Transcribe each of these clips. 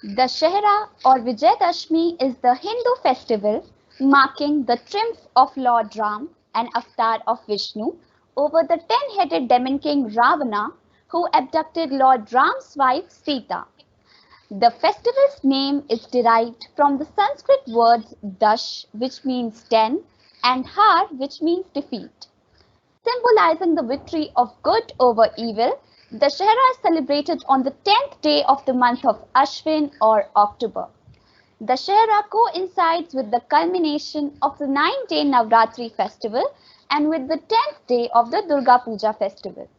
Dashera or Vijayadashmi is the Hindu festival marking the triumph of Lord Ram, an avatar of Vishnu, over the ten-headed demon king Ravana who abducted Lord Ram's wife Sita. The festival's name is derived from the Sanskrit words Dash, which means 10, and Har, which means defeat. Symbolizing the victory of good over evil, Dashera is celebrated on the 10th day of the month of Ashwin or October. Dashera coincides with the culmination of the 9-day Navratri festival and with the 10th day of the Durga Puja festival.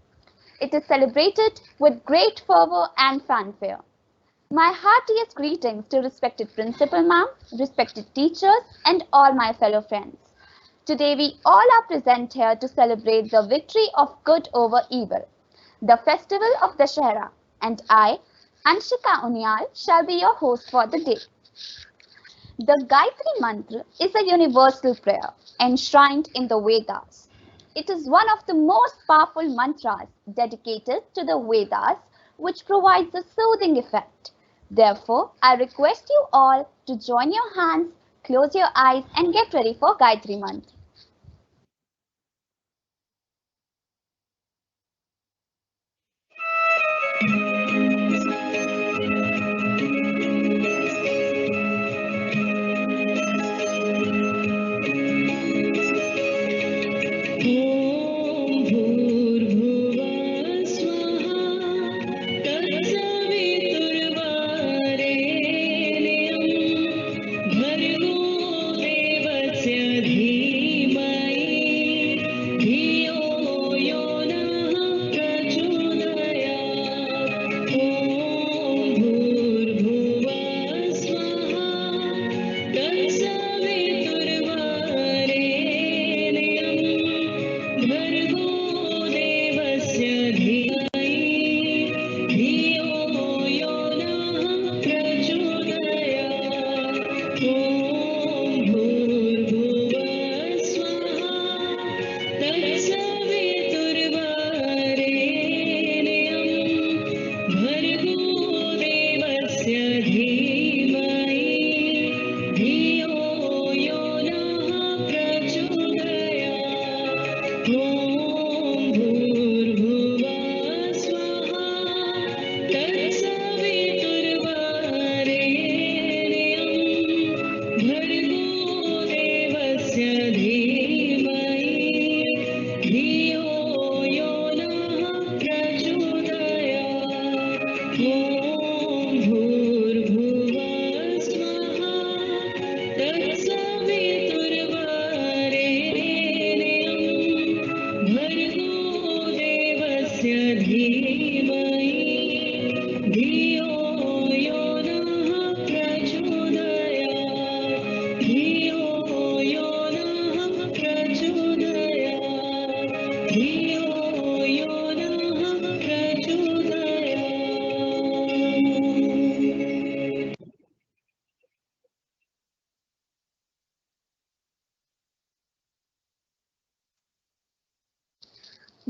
It is celebrated with great fervor and fanfare. My heartiest greetings to respected principal ma'am, respected teachers, and all my fellow friends. Today we all are present here to celebrate the victory of good over evil, the festival of Dashera, and I, Anshika Unyal, shall be your host for the day. The Gayatri Mantra is a universal prayer enshrined in the Vedas. It is one of the most powerful mantras dedicated to the Vedas, which provides a soothing effect. Therefore, I request you all to join your hands, close your eyes, and get ready for Gayatri Mantra.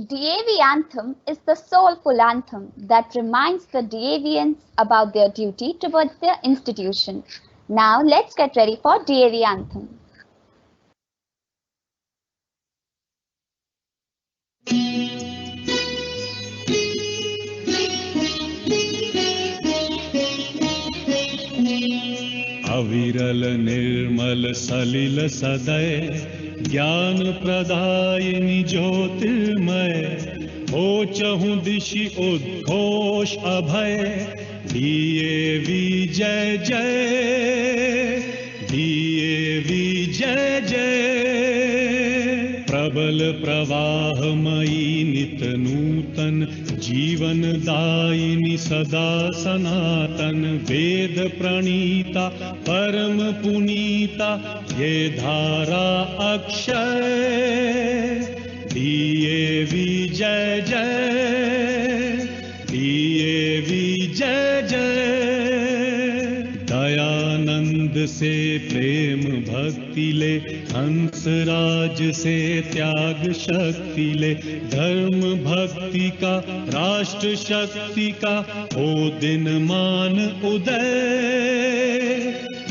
DAV anthem is the soulful anthem that reminds the DAVians about their duty towards their institution. Now let's get ready for DAV anthem. अविरल निर्मल सलिल सदय ज्ञान प्रदायिनी ज्योतिर्मय हो चहु दिशि उद्घोष अभय DAV जय जय DAV जय जय प्रबल प्रवाहमयी नित नूतन जीवन दायिनी सदा सनातन वेद प्रणीता परम पुनीता ये धारा अक्षय डीएवी जय जय डीएवी जय जय दयानंद से प्रेम भक्ति ले, हंस राज से त्याग शक्ति ले, धर्म भक्ति का राष्ट्र शक्ति का हो दिन मान उदय।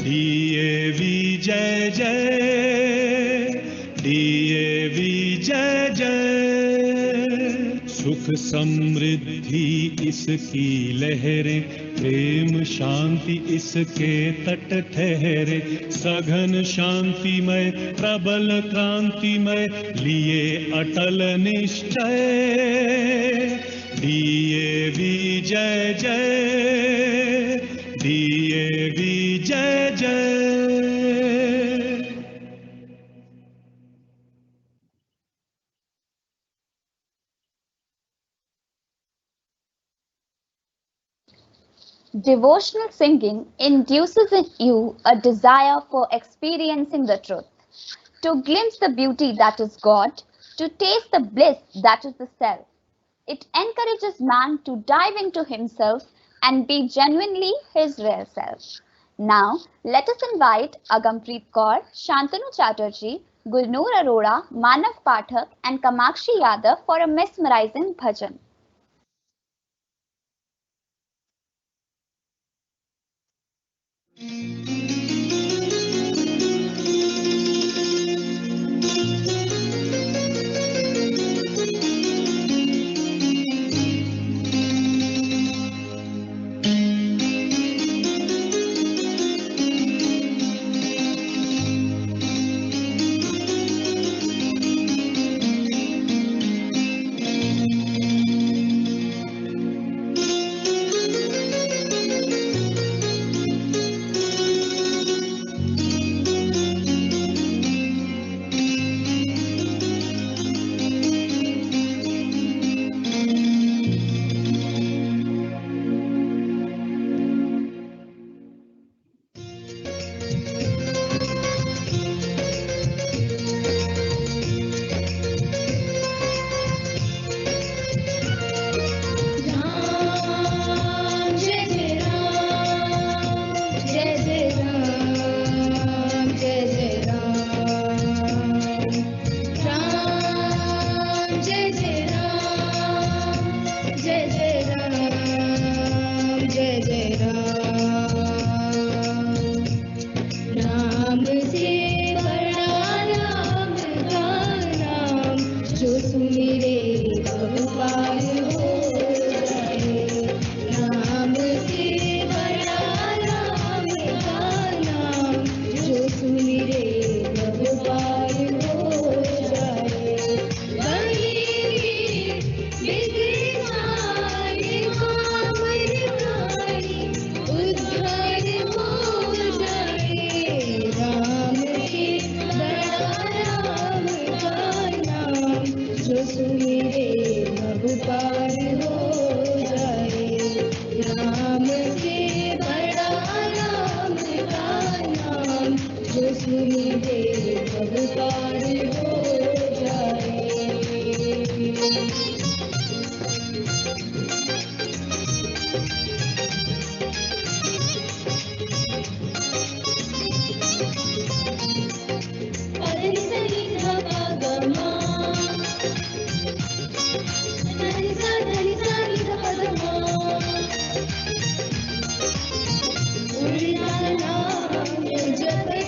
डीएवी जय जय, डीएवी जय जय। सुख समृद्धि इसकी लहरें, प्रेम शांति इसके तट ठहरे। सघन शांतिमय प्रबल क्रांतिमय लिए अटल निश्चय। डीएवी जय जय, डीएवी जय जय। Devotional singing induces in you a desire for experiencing the truth, to glimpse the beauty that is God, to taste the bliss that is the self. It encourages man to dive into himself and be genuinely his real self. Now, let us invite Agampreet Kaur, Shantanu Chatterjee, Gulnoor Arora, Manav Pathak and Kamakshi Yadav for a mesmerizing bhajan. जगत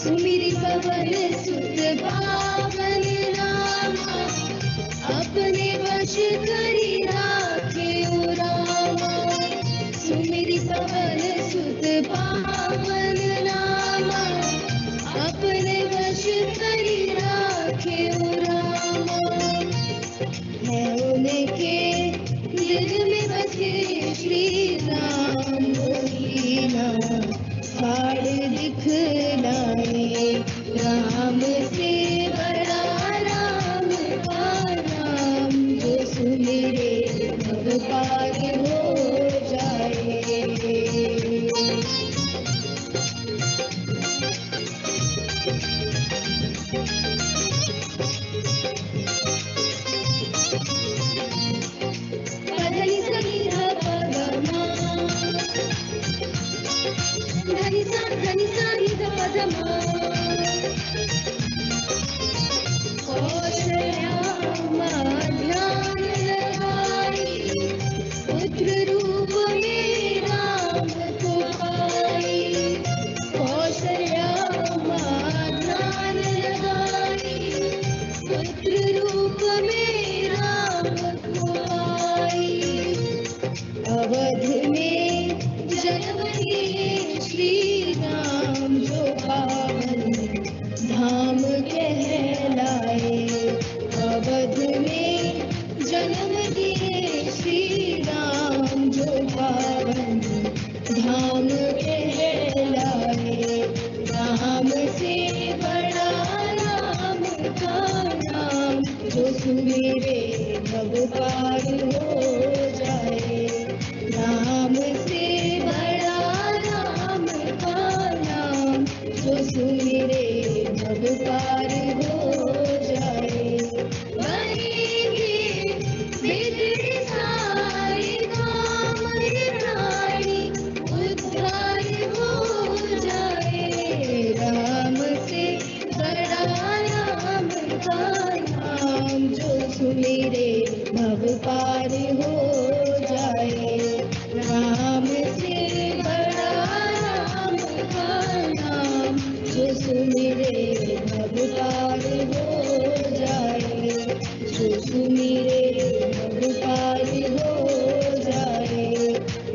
सुमिरि पवन सुत पावन रामा, अपने वश करी राखे ओ रामा। सुमिरि पवन सुत पावन रामा, अपने वश करी राखे ओ रामा। है उनके दिल में बसे श्री राम, लीला फाड़ दिखलाए। राम से बड़ा राम का नाम, जो सुमिरे भव पार हो जाए। धनि सनि ध प ग म, धनि सा नि ध प ध म। कौशल्या माँ ध्यान लगाई, पुत्र रूप में राम को पाई। कौशल्या माँ ध्यान लगाई, पुत्र रूप में राम को पाई। अवध में जन्म लिए श्री राम, जो पावन धाम कहलाए। अवध में जन्म लिए श्री राम, जो पावन धाम कहलाए। राम से बड़ा राम का नाम, जो सुमिरे भव पार हो जाए। राम से बड़ा राम का नाम, जो सुमिरे भव पार हो जाए। बनेंगे बिगड़ सारे काम रानी, उद्धार हो जाए। राम से बड़ा राम का नाम, जो सुमिरे भव पार हो जाए। राम से बड़ा राम का नाम, जो सुमिरे भव पार हो जाए। जो सुमिरे भव पार हो जाए।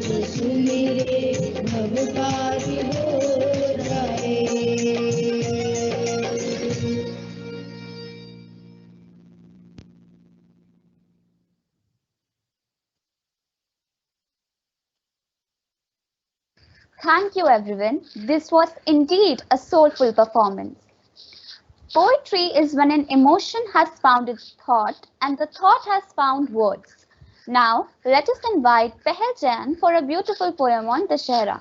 जो सुमिरे भव पार हो जाए। Thank you, everyone. This was indeed a soulful performance. Poetry is when an emotion has found its thought and the thought has found words. Now, let us invite Pehel Jain for a beautiful poem on Dashera.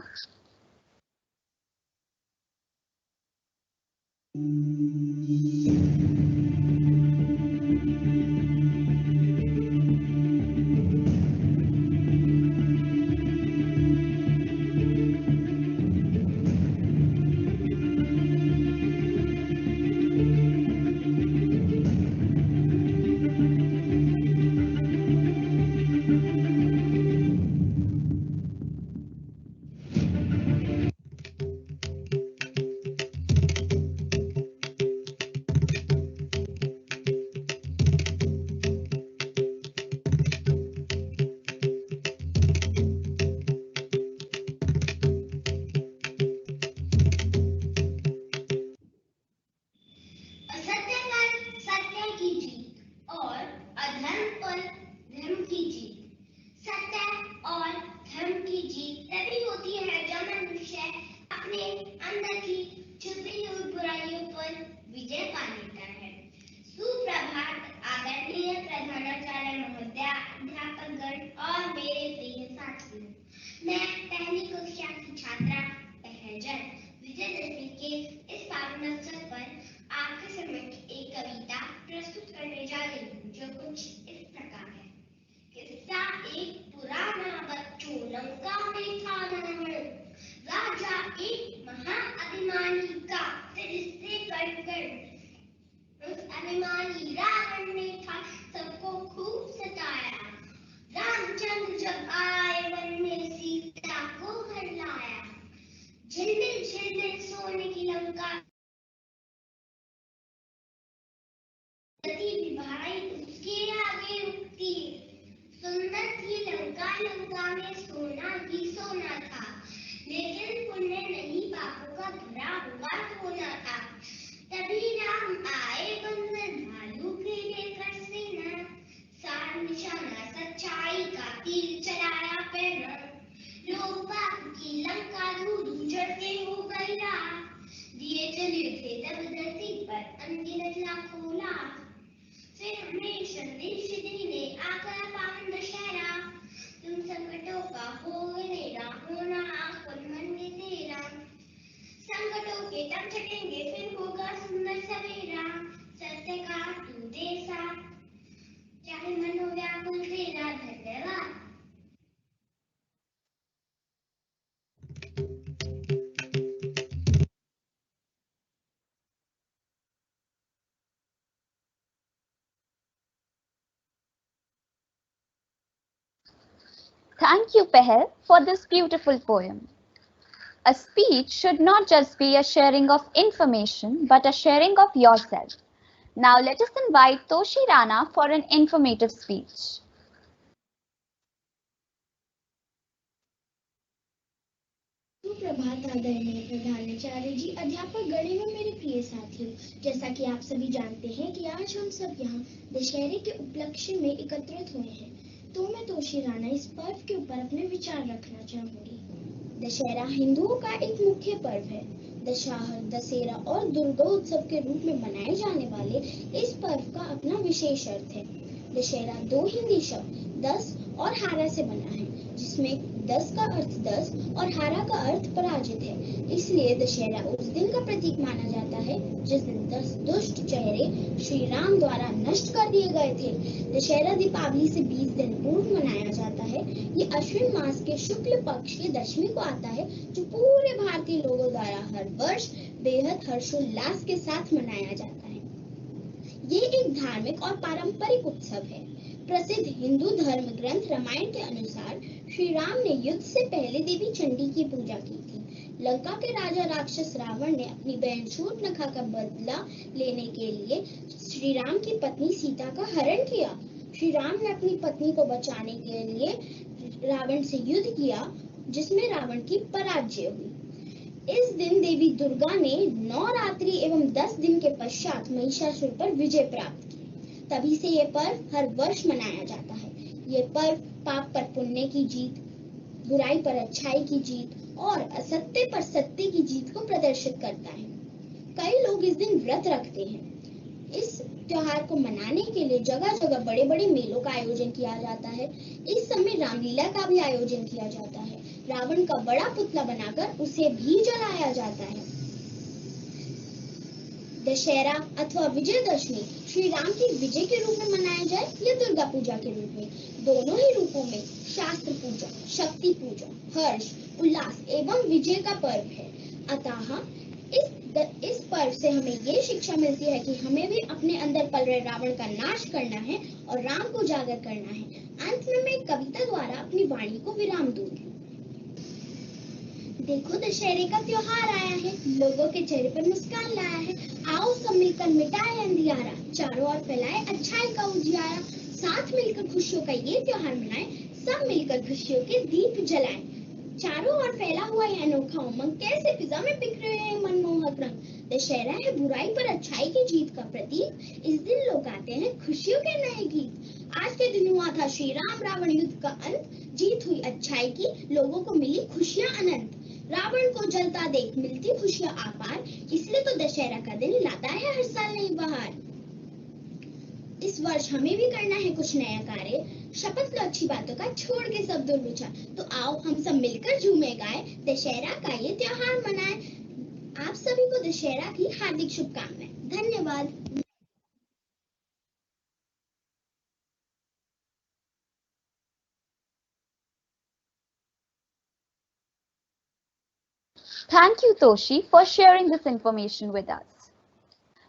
असत्य पर सत्य की जीत और अधर्म पर धर्म की जीत। सत्य और धर्म की जीत तभी होती है जब मनुष्य अपने अंदर की छुपी हुई बुराइयों पर विजय पा लेता है। सुप्रभात आदरणीय प्रधानाचार्य महोदय, अध्यापकगण और मेरे प्रिय साथियों। मैं पहली कक्षा की छात्रा पहल जैन विजयदशमी के इस पावन अवसर पर आपके समक्ष एक कविता प्रस्तुत करने जा रही हूँ, जो कुछ इस प्रकार है। किस्सा एक पुराना, बच्चों लंका में था रावण। राजा एक महाअभिमानी का सिर से कटकर उस अभिमानी रावण ने था सबको खूब सताया। रामचंद्र जब आए वन में सीता को घर लाया। झिलमिल झिलमिल सोने की लंका जन्नत थी लंका, लंका में सोना ही सोना था, लेकिन पुण्य नहीं पापों का भरा हुआ सोना था। तभी राम आए बंधन भालू के लेकर सेना, सार निशाना सच्चाई का तीर चलाया पैना। लोग बाग की लंका धूल उजड़ते हो गई रात, दिए जले थे तब धरती पर अनगिनत लाखों लाख। फिर हमें संदेश देने आ गया पावन दशहरा, तुम संकटों का हो मेरा होना आंखों मन में तेरा। संकटों के तब छटेंगे फिर होगा सुंदर सवेरा, सत्य का तू दे साथ चाहे मनो व्याकुल तेरा। धन्यवाद। Thank you, Pehel, for this beautiful poem. A speech should not just be a sharing of information, but a sharing of yourself. Now let us invite Toshi Rana for an informative speech. सुप्रभात आदरणीय प्रधानाचार्य जी, अध्यापक गण एवं मेरे प्रिय साथियों, जैसा कि आप सभी जानते हैं कि आज हम सब यहाँ दशहरे के उपलक्ष्य में एकत्रित हुए हैं, तो मैं तोशी राणा इस पर्व के ऊपर अपने विचार रखना चाहूंगी। दशहरा हिंदुओं का एक मुख्य पर्व है। दशहरा और दुर्गा उत्सव के रूप में मनाए जाने वाले इस पर्व का अपना विशेष अर्थ है। दशहरा दो हिंदी शब्द दस और हारा से बना है, जिसमें दस का अर्थ दस और हारा का अर्थ पराजित है। इसलिए दशहरा उस दिन का प्रतीक माना जाता है जिस दिन 10 दुष्ट चेहरे श्री राम द्वारा नष्ट कर दिए गए थे। दशहरा दीपावली से 20 दिन पूर्व मनाया जाता है। ये अश्विन मास के शुक्ल पक्ष की दशमी को आता है, जो पूरे भारतीय लोगों द्वारा हर वर्ष बेहद हर्षोल्लास के साथ मनाया जाता है। ये एक धार्मिक और पारंपरिक उत्सव है। प्रसिद्ध हिंदू धर्म ग्रंथ रामायण के अनुसार श्री राम ने युद्ध से पहले देवी चंडी की पूजा की थी। लंका के राजा राक्षस रावण ने अपनी बहन शूर्पणखा का बदला लेने के लिए श्री राम की पत्नी सीता का हरण किया। श्री राम ने अपनी पत्नी को बचाने के लिए रावण से युद्ध किया, जिसमें रावण की पराजय हुई। इस दिन देवी दुर्गा ने 9 रात्रि एवं 10 दिन के पश्चात महिषासुर पर विजय प्राप्त की। तभी से यह पर्व हर वर्ष मनाया जाता है। यह पर्व पाप पर पुण्य की जीत, बुराई पर अच्छाई की जीत और असत्य पर सत्य की जीत को प्रदर्शित करता है। कई लोग इस दिन व्रत रखते हैं। इस त्योहार को मनाने के लिए जगह जगह बड़े बड़े मेलों का आयोजन किया जाता है। इस समय रामलीला का भी आयोजन किया जाता है। रावण का बड़ा पुतला बनाकर उसे भी जलाया जाता है। दशहरा अथवा विजयदशमी श्री राम की विजय के रूप में मनाया जाए या दुर्गा पूजा के रूप में, दोनों ही रूपों में शास्त्र पूजा, शक्ति पूजा, हर्ष, उल्लास एवं विजय का पर्व है। अतः इस पर्व से हमें ये शिक्षा मिलती है कि हमें भी अपने अंदर पल रहे रावण का नाश करना है और राम को उजागर करना है। अंत में मैं एक कविता द्वारा अपनी वाणी को विराम दूंगी। देखो दशहरे का त्योहार आया है, लोगों के चेहरे पर मुस्कान लाया है। आओ सब मिलकर मिटाए अंधियारा, चारों ओर फैलाए अच्छाई का उजियारा। साथ मिलकर खुशियों का ये त्योहार मनाएं, सब मिलकर खुशियों के दीप जलाएं। चारों ओर फैला हुआ यह अनोखा उमंग कैसे फिजा में बिखरे हैं मनमोहक रंग। दशहरा है बुराई पर अच्छाई की जीत का प्रतीक। इस दिन लोग गाते हैं खुशियों के नए गीत। आज के दिन हुआ था श्री राम रावण युद्ध का अंत, जीत हुई अच्छाई की, लोगों को मिली खुशियां अनंत। रावण को जलता देख मिलती खुशियां आपार, इसलिए तो दशहरा का दिन लाता है हर साल नई बहार। इस वर्ष हमें भी करना है कुछ नया कार्य, शपथ लो अच्छी बातों का, छोड़ के सब दुर्विचार। तो आओ हम सब मिलकर झूमे गाए, दशहरा का ये त्योहार मनाएं। आप सभी को दशहरा की हार्दिक शुभकामनाएं। धन्यवाद। Thank you, Toshi, for sharing this information with us.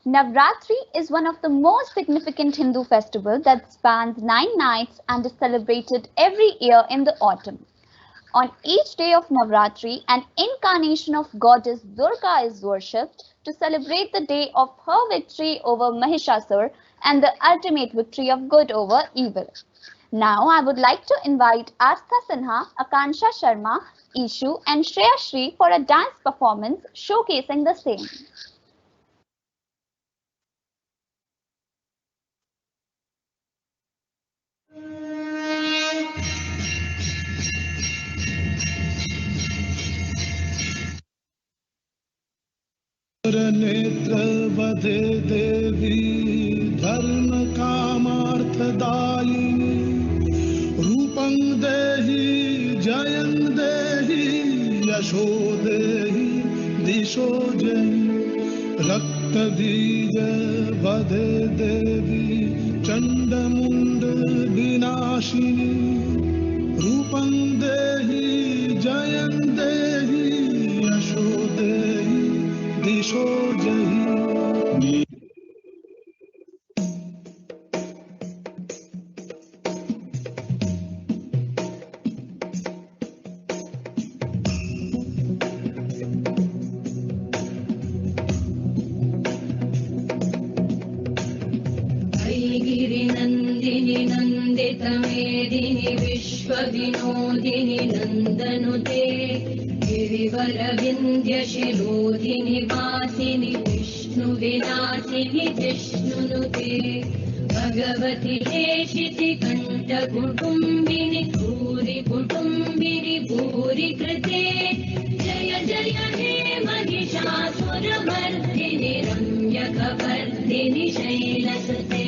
Navratri is one of the most significant Hindu festivals that spans 9 nights and is celebrated every year in the autumn. On each day of Navratri, an incarnation of goddess Durga is worshipped to celebrate the day of her victory over Mahishasur and the ultimate victory of good over evil. Now I would like to invite Astha Sinha, Akansha Sharma, Ishu and Shreya Shri for a dance performance showcasing the same. नेत्र वधे देवी धर्म कामार्थदायिनी रूपं देहि जयं देहि यशो देहि दिशो जयि रक्त बीज वधे देवी चंडमुंड विनाशिनी रूपं देहि जयं देहि यशो देहि दिशो जयि गिरिनन्दिनि नन्दितमेदिनि विश्वविनोदिनि नन्दनुते गिरिवरविन्द्यशिरोधिनि वासिनि विष्णुविलासिनि जिष्णुनुते भगवति हेशिति कण्ठकुटुम्बिनि भूरि कुटुम्बिनि भूरि कृते जय जय हे महिषासुरमर्दिनि रम्यकवर्दिनि शैलसुते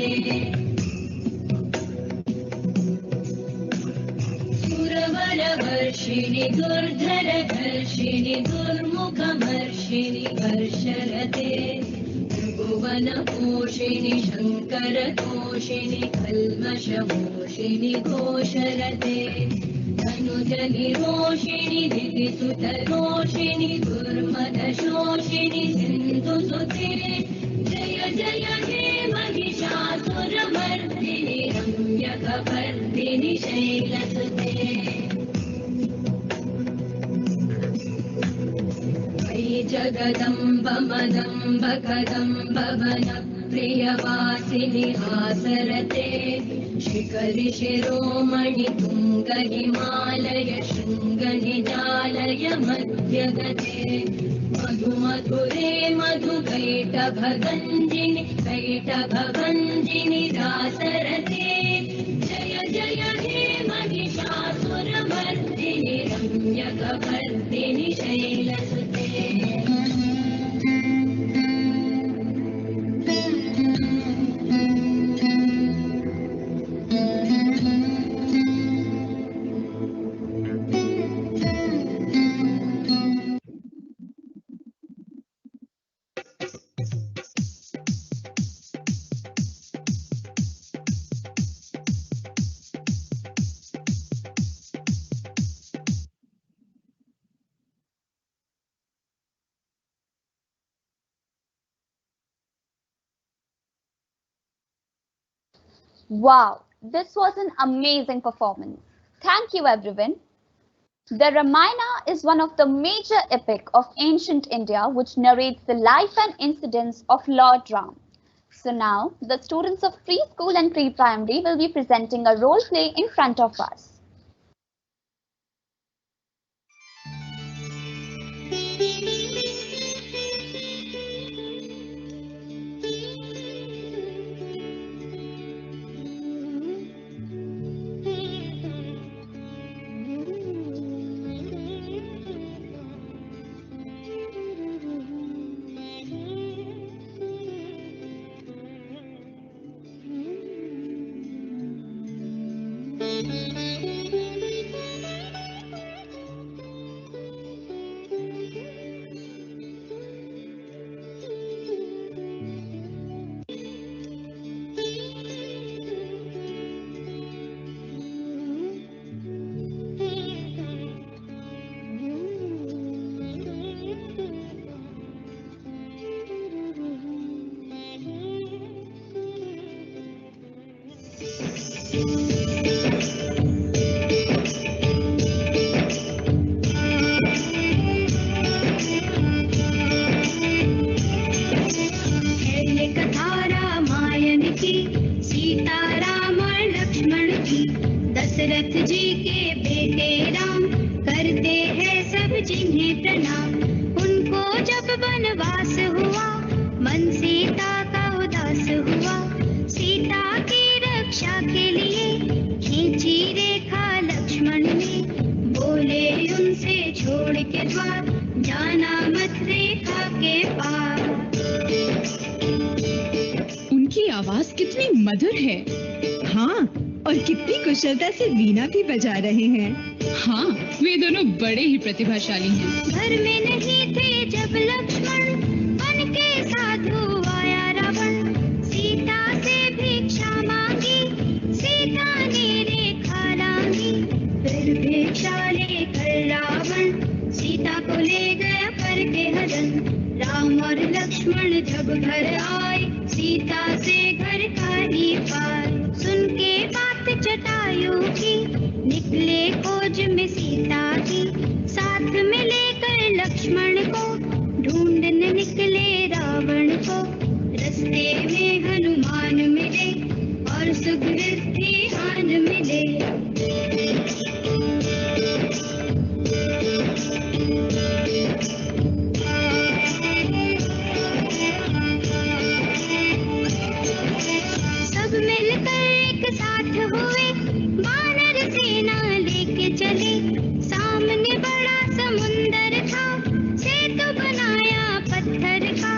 सुरवरवर्षिणि दुर्धरधर्षिणि दुर्मुखमर्षिणि वर्षरते त्रिभुवनपोषिणि शङ्करतोषिणि कल्मषमोषिणि घोषरते धनुजनिरोषिणि दिविसुतरोषिणि दुर्मदशोषिणि सिन्धुसुते जय जय हे महिषासुरमर्दिनि रम्यकवर्दिनि शैलसुते जगदम्ब मदम्ब कदम्ब वनप्रियवासिनि हासरते शिखरि शिरोमणि तुङ्ग हिमालय शृङ्गनिजालय मध्यगते मधु मधुरे मधुकैटभगञ्जिनि कैटभभञ्जिनि दासरते जय जय हे Mahishasuramardini रम्यकवर्दिनि शैलसुते Wow, this was an amazing performance. Thank you, everyone. The Ramayana is one of the major epic of ancient India which narrates the life and incidents of Lord Ram. So now, the students of preschool and pre-primary will be presenting a role play in front of us. Dasharath जी के बेटे राम, करते हैं सब जिन्हें प्रणाम। उनको जब वनवास हुआ, मन सीता का उदास हुआ। सीता की रक्षा के लिए खींची रेखा लक्ष्मण ने, बोले उनसे छोड़ के द्वार, जाना मत रेखा के पार। उनकी आवाज कितनी मधुर है। हाँ, और कितनी कुशलता से वीणा भी बजा रहे हैं। हाँ, वे दोनों बड़े ही प्रतिभाशाली हैं। घर में नहीं थे जब लक्ष्मण, वन के साधु आया रावण। सीता से भिक्षा मांगी, सीता ने रेखा लांगी। फिर भिक्षा लेकर रावण सीता को ले गया करके हरण। राम और लक्ष्मण जब घर आए, सीता से घर का ही पार। सुन के बात जटायु की, निकले खोज में सीता की। साथ में लेकर लक्ष्मण को, ढूंढने निकले रावण को। रास्ते में हनुमान मिले, और सुग्रीव भी हान मिले। सब मिलकर एक साथ हुए, वानर सेना लेके चले। सामने बड़ा समुंदर था, सेतु बनाया पत्थर का।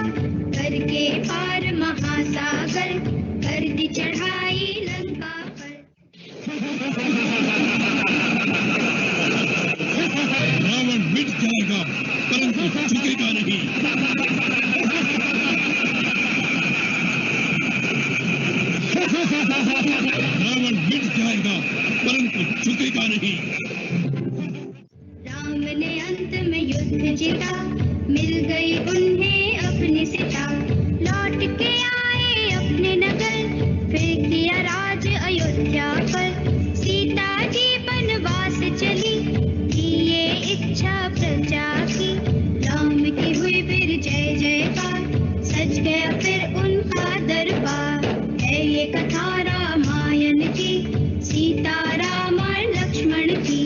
करके पार महासागर, कर दी चढ़ाई लंका पर। रावण मिट जाएगा, परंतु झुकेगा नहीं। रावण मिट जाएगा, परंतु झुकेगा नहीं। राम ने अंत में युद्ध जीता, मिल गई उन्हें अपनी सीता। लौट के आए अपने नगर, फिर किया राज अयोध्या पर। सीता जी वनवास चली, की ये इच्छा प्रजा की। राम की हुई फिर जय जयकार, सज गया फिर उनका दरबार। है ये कथा रामायण की, सीता राम और लक्ष्मण की।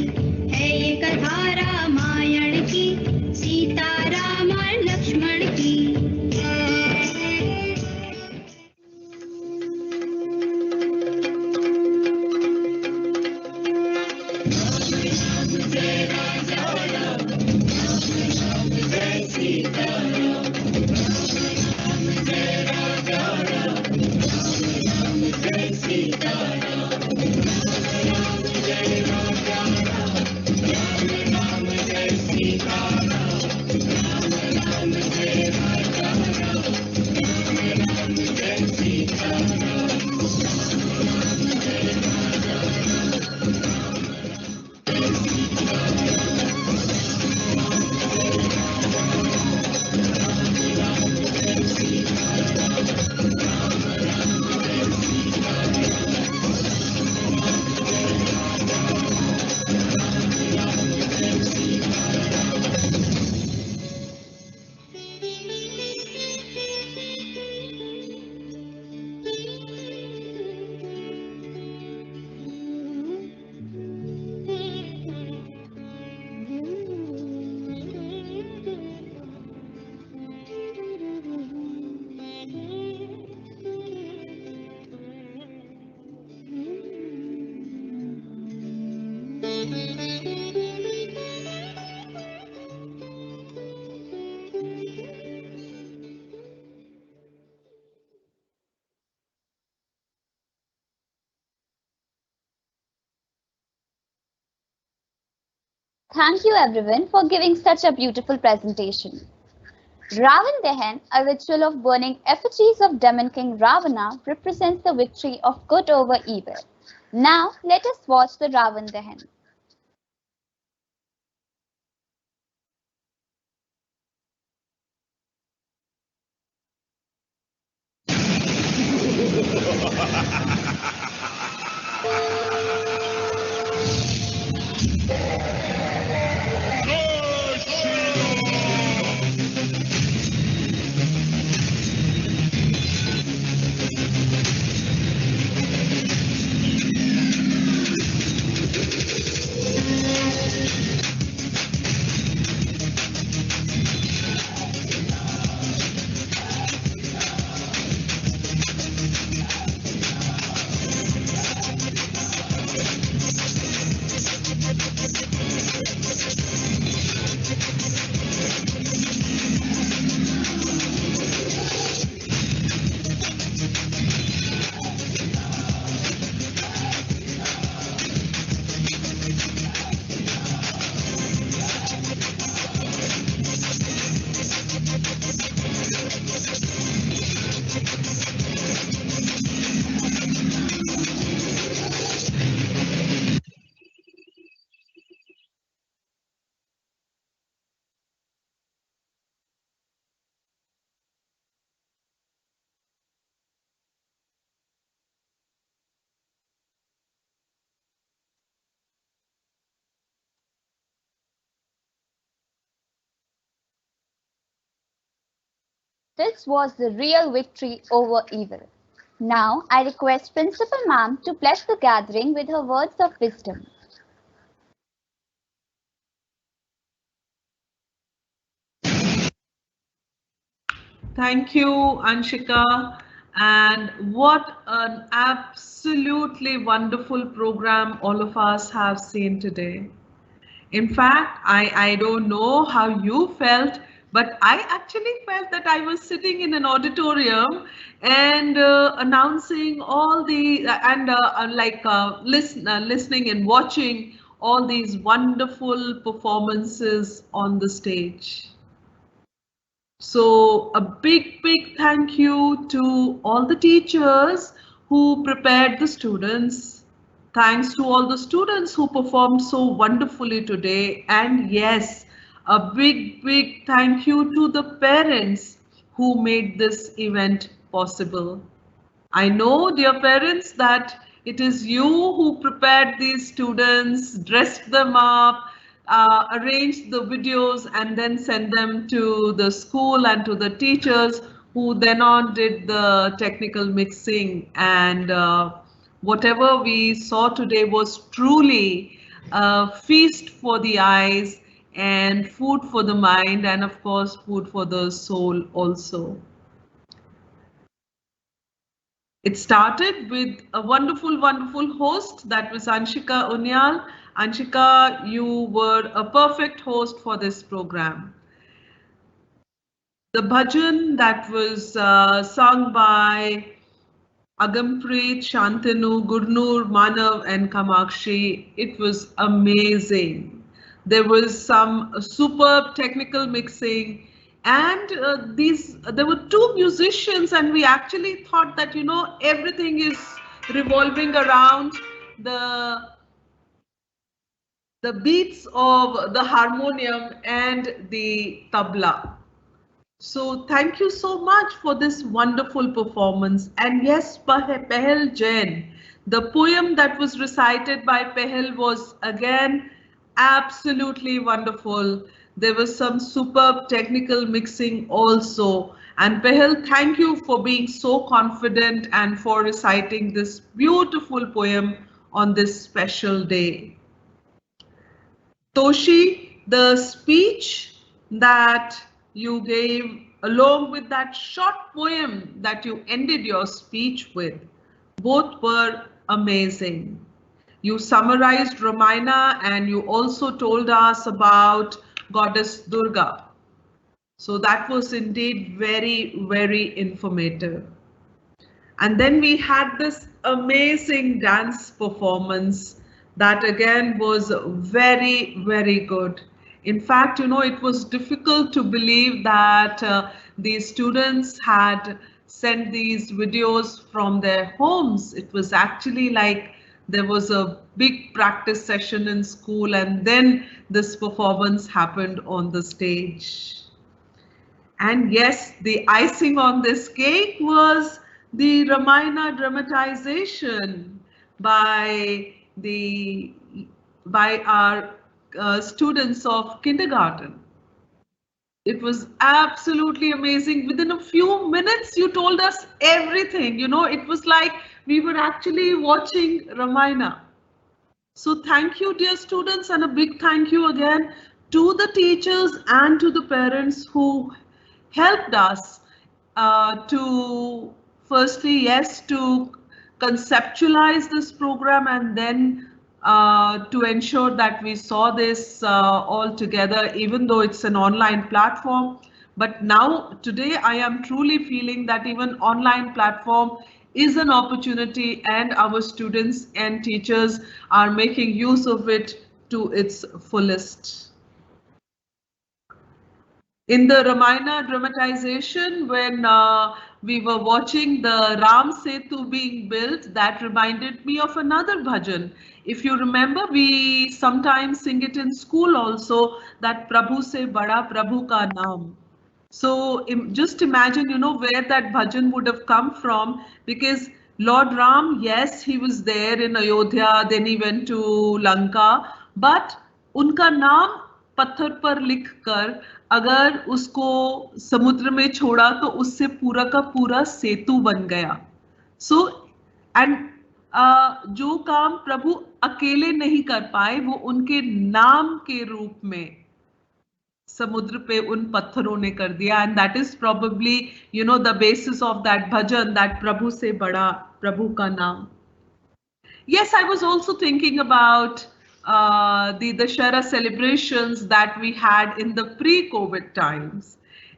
है ये कथा रामायण की, सीता राम और लक्ष्मण की। Thank you everyone for giving such a beautiful presentation. Ravan Dahan, a ritual of burning effigies of Demon King Ravana, represents the victory of good over evil. Now let us watch the Ravan Dahan. This was the real victory over evil. Now I request Principal Ma'am to bless the gathering with her words of wisdom. Thank you, Anshika. And what an absolutely wonderful program all of us have seen today. In fact, I don't know how you felt, but I actually felt that I was sitting in an auditorium and announcing all the listening and watching all these wonderful performances on the stage. So a big thank you to all the teachers who prepared the students. Thanks to all the students who performed so wonderfully today. And yes, a big thank you to the parents who made this event possible. I know, dear parents, that it is you who prepared these students, dressed them up, arranged the videos, and then sent them to the school and to the teachers who then on did the technical mixing. And whatever we saw today was truly a feast for the eyes and food for the mind, and of course, food for the soul also. It started with a wonderful host, that was Anshika Unyal. Anshika, you were a perfect host for this program. The bhajan that was sung by Agampreet, Shantanu, Gurnur, Manav and Kamakshi, it was amazing. There was some superb technical mixing. And there were two musicians, and we actually thought that, you know, everything is revolving around the beats of the harmonium and the tabla. So thank you so much for this wonderful performance. And yes, Pehel Jain, the poem that was recited by Pehel was again absolutely wonderful. There was some superb technical mixing also. And Pehel, thank you for being so confident and for reciting this beautiful poem on this special day. Toshi, the speech that you gave along with that short poem that you ended your speech with, both were amazing. You summarized Ramayana and you also told us about Goddess Durga. So that was indeed very informative. And then we had this amazing dance performance that again was very good. In fact, you know, it was difficult to believe that these students had sent these videos from their homes. It was actually like there was a big practice session in school and then this performance happened on the stage. And yes, the icing on this cake was the Ramayana dramatization by our students of kindergarten. It was absolutely amazing. Within a few minutes, you told us everything. You know, it was like we were actually watching Ramayana. So thank you, dear students, and a big thank you again to the teachers and to the parents who helped us to firstly, yes, to conceptualize this program and then to ensure that we saw this all together, even though it's an online platform. But now today I am truly feeling that even online platform is an opportunity and our students and teachers are making use of it to its fullest. In the Ramayana dramatization, when we were watching the Ram Setu being built, that reminded me of another bhajan. If you remember, we sometimes sing it in school also, that Prabhu se bada Prabhu ka naam. So just imagine, you know, where that bhajan would have come from, because Lord Ram, yes, he was there in Ayodhya, then he went to Lanka, but unka naam पत्थर पर लिखकर अगर उसको समुद्र में छोड़ा तो उससे पूरा का पूरा सेतु बन गया. सो एंड जो काम प्रभु अकेले नहीं कर पाए वो उनके नाम के रूप में समुद्र पे उन पत्थरों ने कर दिया. And that is probably you know the basis of that bhajan, that प्रभु से बड़ा प्रभु का नाम. Yes, I was also thinking about the Dashera celebrations that we had in the pre-COVID times.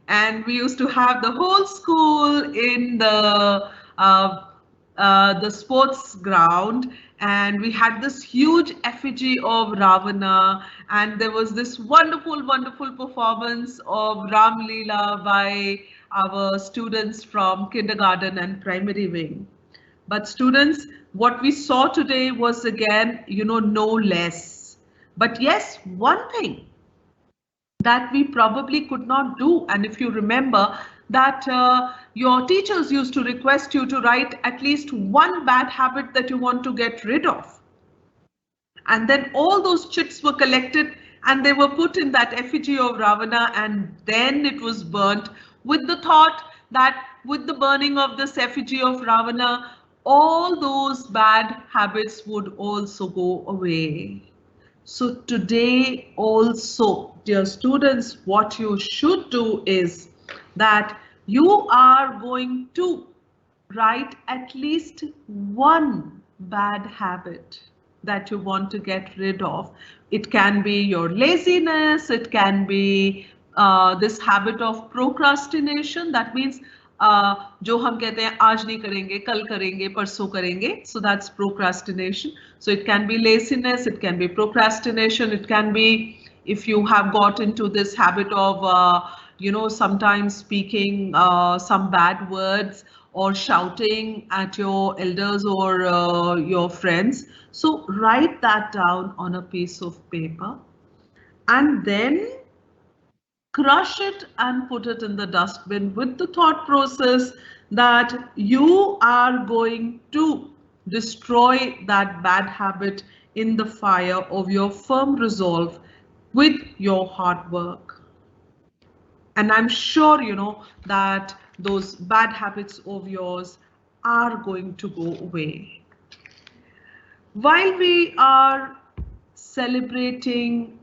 And we used to have the whole school in the sports ground, and we had this huge effigy of Ravana, and there was this wonderful performance of Ram Leela by our students from kindergarten and primary wing. But students, what we saw today was again, you know, no less. But yes, one thing that we probably could not do, and if you remember that your teachers used to request you to write at least one bad habit that you want to get rid of. And then all those chits were collected and they were put in that effigy of Ravana, and then it was burnt with the thought that with the burning of this effigy of Ravana, all those bad habits would also go away. So today also, dear students, what you should do is that you are going to write at least one bad habit that you want to get rid of. It can be your laziness, it can be this habit of procrastination. That means जो हम कहते हैं आज नहीं करेंगे, कल करेंगे, परसों करेंगे. So that's procrastination. So it can be laziness, it can be procrastination, it can be if you have got into this habit of you know, sometimes speaking some bad words or shouting at your elders or your friends. So write that down on a piece of paper and then crush it and put it in the dustbin with the thought process that you are going to destroy that bad habit in the fire of your firm resolve with your hard work. And I'm sure you know that those bad habits of yours are going to go away. While we are celebrating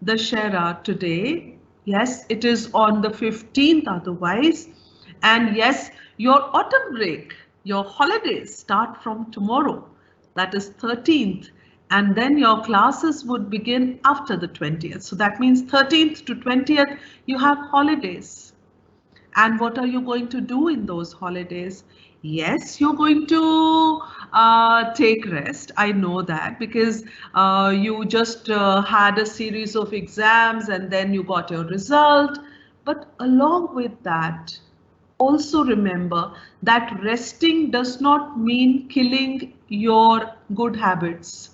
Dashera today, yes, it is on the 15th otherwise, and yes, your autumn break, your holidays start from tomorrow, that is 13th, and then your classes would begin after the 20th. So that means 13th to 20th, you have holidays. And what are you going to do in those holidays? Yes, you're going to take rest. I know that because you just had a series of exams and then you got your result. But along with that, also remember that resting does not mean killing your good habits.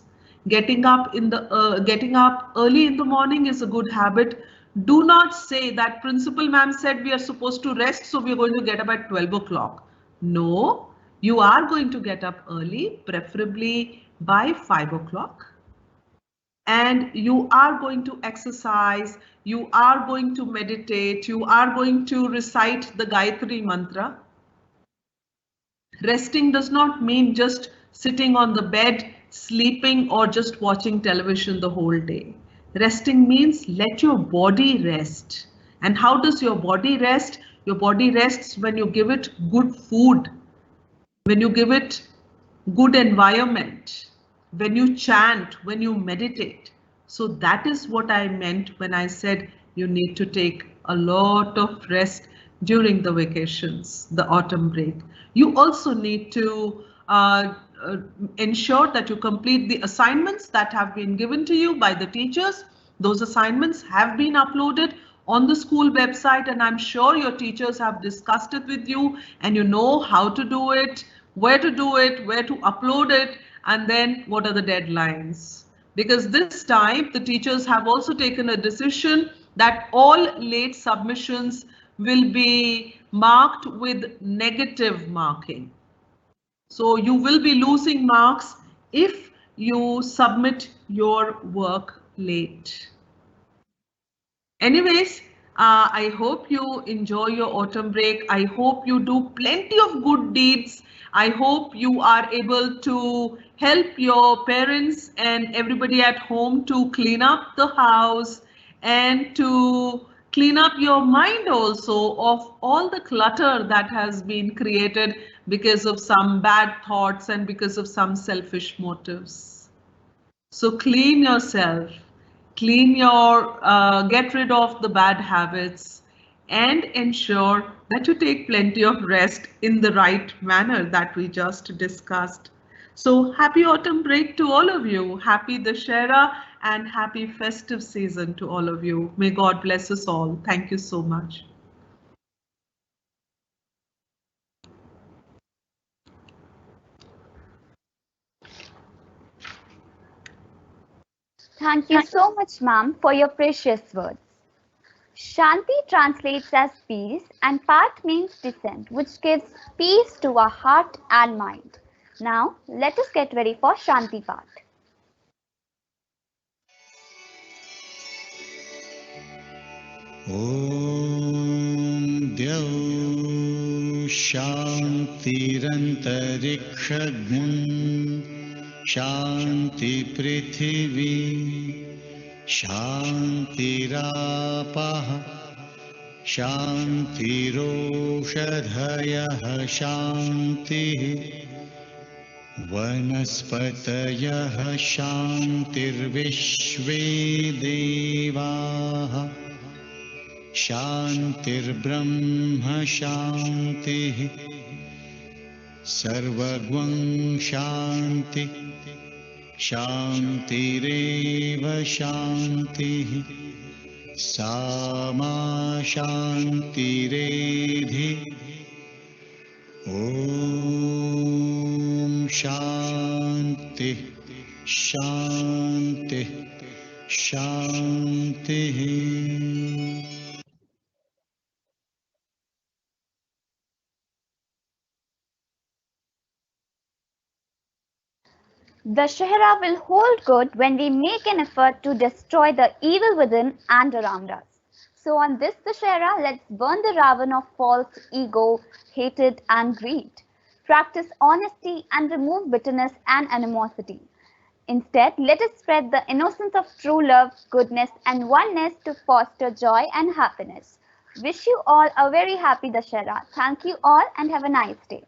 Getting up early in the morning is a good habit. Do not say that principal ma'am said we are supposed to rest, so we are going to get up at 12 o'clock. No, you are going to get up early, preferably by 5 o'clock. And you are going to exercise, you are going to meditate, you are going to recite the Gayatri mantra. Resting does not mean just sitting on the bed, sleeping, or just watching television the whole day. Resting means let your body rest. And how does your body rest? Your body rests when you give it good food, when you give it good environment, when you chant, when you meditate. So that is what I meant when I said you need to take a lot of rest during the vacations, the autumn break. You also need to ensure that you complete the assignments that have been given to you by the teachers. Those assignments have been uploaded on the school website, and I'm sure your teachers have discussed it with you and you know how to do it, where to do it, where to upload it, and then what are the deadlines. Because this time the teachers have also taken a decision that all late submissions will be marked with negative marking. So you will be losing marks if you submit your work late. Anyways, I hope you enjoy your autumn break. I hope you do plenty of good deeds. I hope you are able to help your parents and everybody at home to clean up the house and to clean up your mind also of all the clutter that has been created because of some bad thoughts and because of some selfish motives. So clean yourself, get rid of the bad habits and ensure that you take plenty of rest in the right manner that we just discussed. So happy autumn break to all of you. Happy Dussehra and happy festive season to all of you. May God bless us all. Thank you so much. Thank you so much, ma'am, for your precious words. Shanti translates as peace and Path means descent, which gives peace to our heart and mind. Now, let us get ready for Shanti Path. ॐ द्यौ शान्तिरन्तरिक्षग्नि शान्ति पृथिवी शान्तिरापः शान्तिरोषधयः शान्तिः वनस्पतयः शान्तिर्विश्वे देवाः शान्तिर्ब्रह्म शान्तिः सर्वगं शान्ति शान्तिरेव शान्तिः सामा शान्तिरेधि ॐ शान्ति शान्ति शान्तिः Dussehra will hold good when we make an effort to destroy the evil within and around us. So on this Dussehra, let's burn the Ravan of false ego, hatred and greed. Practice honesty and remove bitterness and animosity. Instead, let us spread the innocence of true love, goodness and oneness to foster joy and happiness. Wish you all a very happy Dussehra. Thank you all and have a nice day.